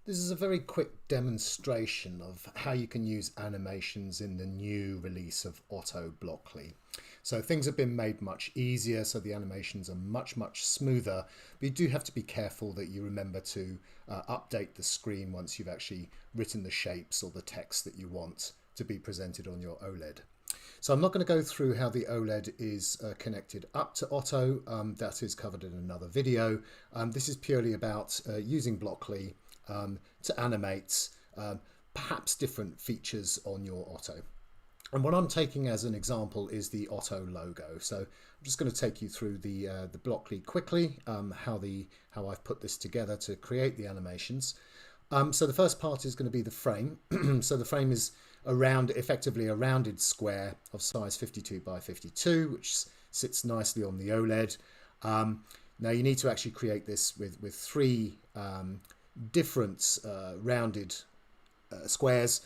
This is a very quick demonstration of how you can use animations in the new release of Otto Blockly. So things have been made much easier, so the animations are much smoother, but you do have to be careful that you remember to update the screen once you've actually written the shapes or the text that you want to be presented on your OLED. So I'm not going to go through how the OLED is connected up to Otto. That is covered in another video. This is purely about using Blockly to animate perhaps different features on your Otto. And what I'm taking as an example is the Otto logo. So I'm just going to take you through the Blockly quickly, how I've put this together to create the animations. So the first part is going to be the frame. So the frame is effectively a rounded square of size 52 by 52, which sits nicely on the OLED. Now you need to actually create this with three different rounded squares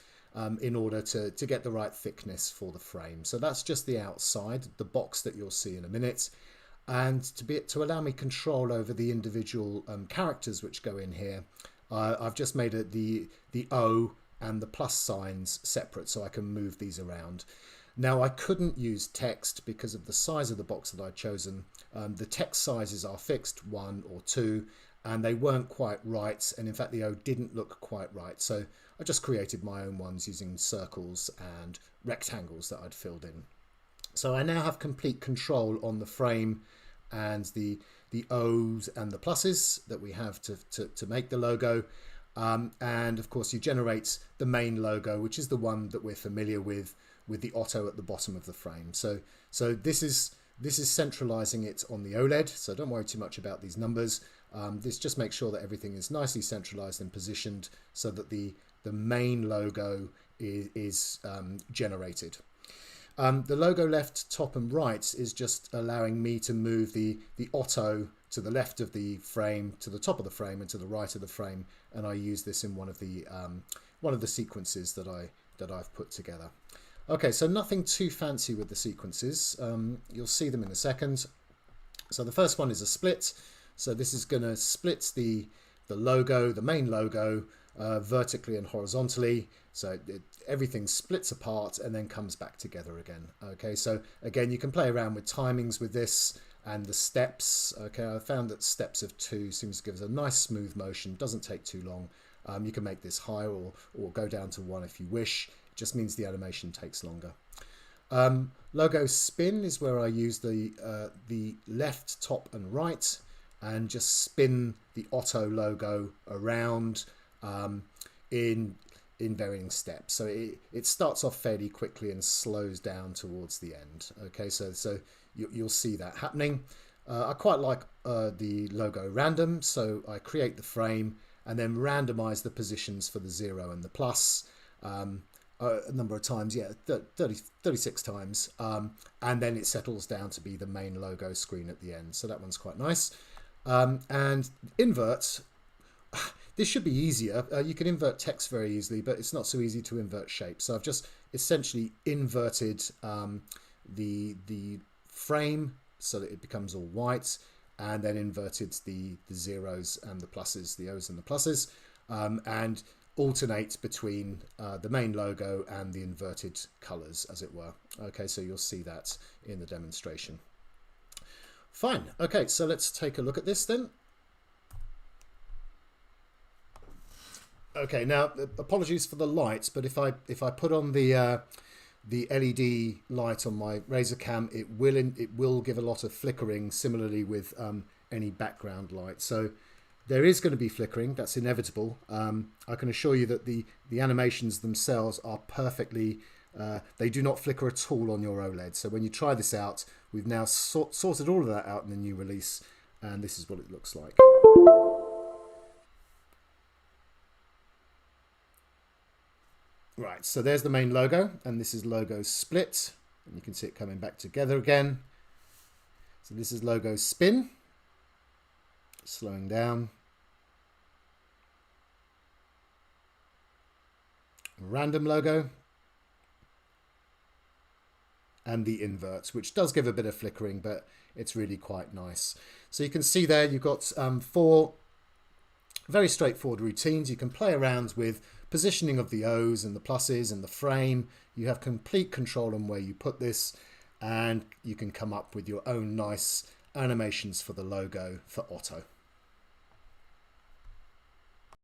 in order to get the right thickness for the frame. So that's just the outside, the box that you'll see in a minute. And to allow me control over the individual characters which go in here, I've just made the O and the plus signs separate so I can move these around. Now I couldn't use text because of the size of the box that I'd chosen. The text sizes are fixed, 1 or 2, and they weren't quite right, and in fact the O didn't look quite right, so I just created my own ones using circles and rectangles that I'd filled in. So I now have complete control on the frame and the O's and the pluses that we have to make the logo. And of course you generate the main logo, which is the one that we're familiar with the Otto at the bottom of the frame. So this is centralizing it on the OLED, so don't worry too much about these numbers. This just makes sure that everything is nicely centralized and positioned so that the main logo is generated. The logo left, top and right is just allowing me to move the Otto to the left of the frame, to the top of the frame, and to the right of the frame, and I use this in one of the sequences that I've put together. Okay, so nothing too fancy with the sequences. You'll see them in a second. So the first one is a split. So this is going to split the logo, the main logo, vertically and horizontally. So everything splits apart and then comes back together again. Okay, so again, you can play around with timings with this and the steps. Okay, I found that steps of 2 seems to give us a nice smooth motion, doesn't take too long. You can make this higher or go down to 1 if you wish. It just means the animation takes longer. Logo spin is where I use the left, top and right and just spin the Otto logo around in varying steps. So it starts off fairly quickly and slows down towards the end. Okay, so you'll see that happening. I quite like the logo random, so I create the frame and then randomize the positions for the 0 and the plus a number of times, 36 times, and then it settles down to be the main logo screen at the end. So that one's quite nice. And invert, this should be easier. You can invert text very easily, but it's not so easy to invert shapes. So I've just essentially inverted the frame so that it becomes all white, and then inverted the zeros and the pluses, the O's and the pluses, and alternate between the main logo and the inverted colors, as it were. Okay, so you'll see that in the demonstration. Fine. Okay, so let's take a look at this then. Okay, now apologies for the light, but if I put on the LED light on my Razor Cam, it will give a lot of flickering, similarly with any background light. So there is going to be flickering, that's inevitable. I can assure you that the animations themselves are perfectly, they do not flicker at all on your OLED. So when you try this out, we've now sorted all of that out in the new release, and this is what it looks like. Right, so there's the main logo, and this is logo split, and you can see it coming back together again. So this is logo spin, slowing down. Random logo. And the invert, which does give a bit of flickering, but it's really quite nice. So you can see there you've got 4 Very straightforward routines. You can play around with positioning of the O's and the pluses and the frame. You have complete control on where you put this, and you can come up with your own nice animations for the logo for Otto.